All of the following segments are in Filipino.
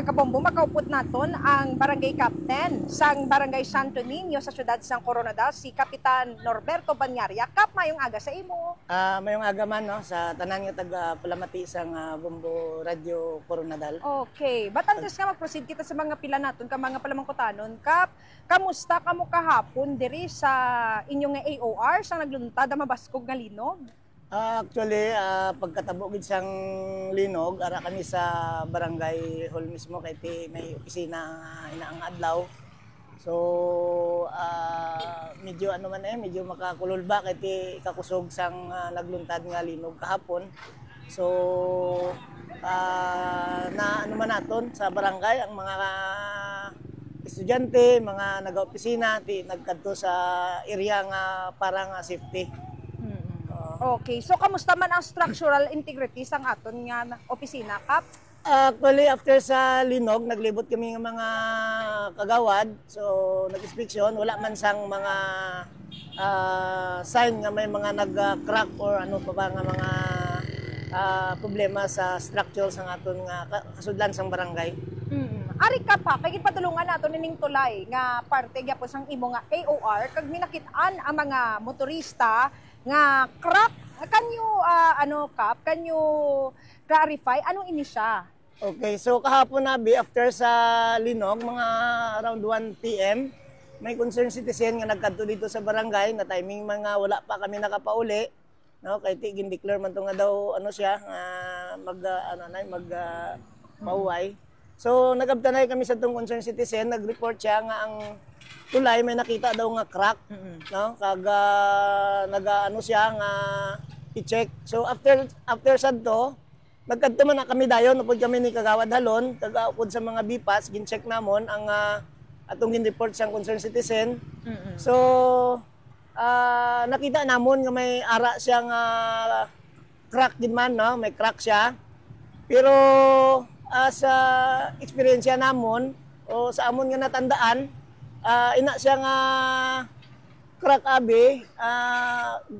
Kabombo, makaupot naton ang barangay captain sang barangay Santo Niño sa siyudad sang Coronadal, si Kapitan Norberto Banyaria. Kap, mayong aga sa imo. Mayong aga man no, sa tanan nga taga Palamati sang Bombo Radio Coronadal. Okay, but antes nga mag-proceed kita sa mga pila naton, ka mga palamangkutanon, Kap, kamusta kamo kahapon diri sa inyong nga AOR sang nagluntad ang mabaskog nga linog? Actually, pagkatabo gid sang linog, ara kami sa barangay hall mismo kay may opisina inaang adlaw. So, medyo medyo makakululba kay kakusog sang nagluntad nga linog kahapon. So, naton sa barangay ang mga estudyante, mga nag-opisina, nagkadto sa area nga parang safety. Okay, so kamusta man ang structural integrity sang aton nga opisina, Kap? Actually, after sa linog, naglibot kami ng mga kagawad. So, nag-inspeksyon. Wala man sang mga sign nga may mga nag-crack or ano pa ba nga mga problema sa structure sang aton nga kasudlan sang barangay. Ari ka pa, kay patulungan nato nining tulay nga parte gyapon sang imo nga AOR kag minakit-an ang mga motorista nga crack. Can you Kap, can you clarify ano ini siya? Okay, so kahapon after sa linog mga around 1 PM, may concerned citizen nga nagkadto dito sa barangay nga timing mga wala pa kami nakapauli, no, kay gin-declare man to nga daw siya mauway. So nagabtanay kami sa tong concerned citizen, nag-report siya nga ang tulay may nakita daw nga crack, no, kag siya nga i-check. So after sadto, nagkadto man na kami dayon upod kami ni kagawad halon, upod sa mga bipas gin-check namon ang atong gin-report sang concerned citizen. So nakita namon nga may ara siya nga crack din man, no, may crack siya. Pero sa experience namon o sa amon nga natandaan, ina siya nga crack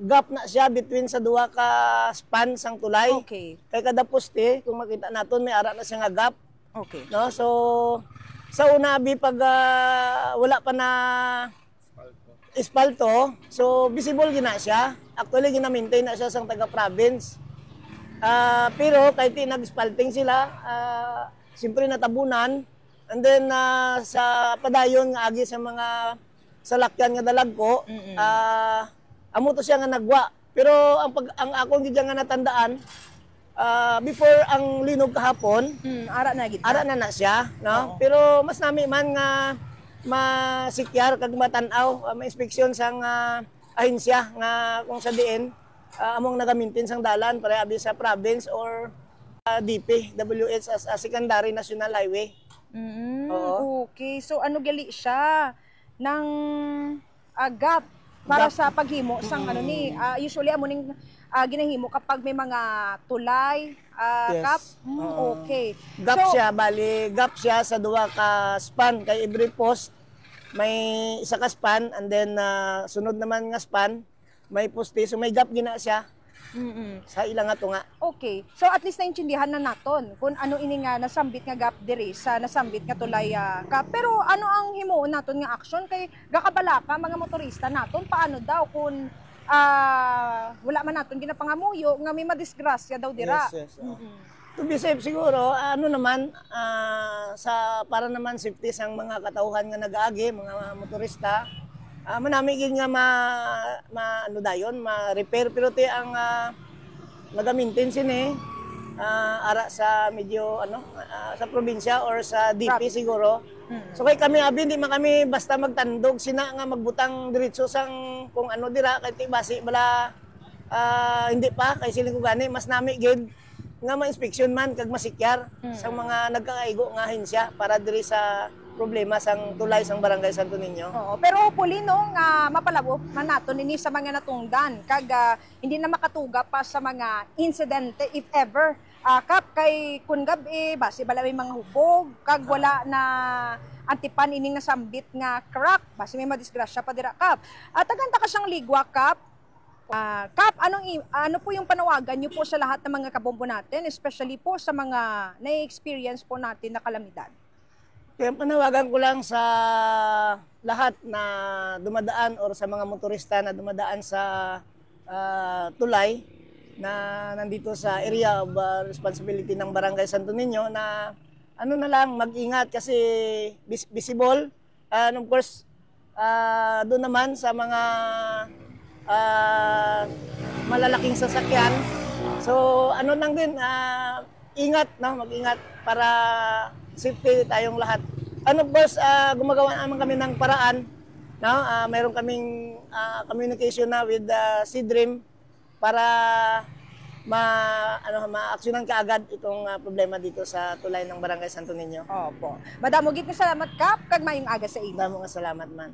gap na siya between sa duha ka span sang tulay. Okay. Kay kada poste kung makita naton may ara na siya nga gap. Okay. No, so sa una pag wala pa na espalto, so visible gina siya. Actually gina-maintain na siya sang taga province. Pero kahit nag-spalting sila, siyempre natabunan. And then sa padayon nga agi sa mga salakyan nga dalagko, amo to siya nga nagwa. Pero ang akong gid nga natandaan, before ang linog kahapon, ara na gid. Ara na siya, no? Pero mas nami man nga masikyar kag matan-aw, ma-inspeksyon sang ahensya nga kung sa diin among nagamintin sang dalan para abi sa province or DP, WH as Secondary National Highway. Okay, so gali siya ng gap para sa paghimo sang usually amo ning ginahimo kapag may mga tulay, Yes. Kap. Okay. Gap siya sa duha ka span kay every post may isa ka span and then sunod naman nga span may poste, so may gap gina siya. Sa ilang nga tunga. Okay. So at least naintindihan na naton kung ano ini nga nasambit nga gap diri sa nasambit nga tulay Kap. Pero ano ang himuon naton nga action kay gakabalaka mga motorista naton paano daw kung wala man naton ginapangamuyo nga may madisgrasya daw dira. Yes. To be safe siguro, sa para naman safety sang mga katauhan nga nag-aagi, mga motorista, manami gid nga ma-repair pero ang naga-maintain sini ara sa medyo sa probinsya or sa DP siguro. So kay kami hindi man kami basta magtandog sina nga magbutang diretso sang kung dira kay basi bala hindi pa kay siling ko gani mas nami gid nga ma-inspeksyon man kag masikyar sang mga nagkakaigo nga ahensya para diri sa problema sang tulay sang barangay Santo Niño. Oo, pero hopefully nga mapalabo man naton ini sa mga natungdan kag hindi na makatuga pa sa mga insidente if ever. Kap kay kun gabi basi bala may mga hubog kag wala na antipan ining nasambit nga crack basi may madisgrasya pa dira, Kap. At aganta ka siyang ligwa, Kap. Kap, ano po yung panawagan niyo po sa lahat ng mga kabombo natin, especially po sa mga na-experience po natin na kalamidad? Kaya panawagan ko lang sa lahat na dumadaan or sa mga motorista na dumadaan sa tulay na nandito sa area of responsibility ng Barangay Santo Niño na ano na lang, mag-ingat kasi visible. And of course, doon naman sa mga malalaking sasakyan. So ano lang din, ingat, no? Mag-ingat para safety tayong lahat. And of course, gumagawa naman kami ng paraan. No? Mayroon kaming communication na with SeaDream para ma-aksyonan kaagad itong problema dito sa tulay ng Barangay Santo Niño. Opo. Madamo gid nga salamat, Kap, kag mayong aga sa inyo. Damo nga salamat man.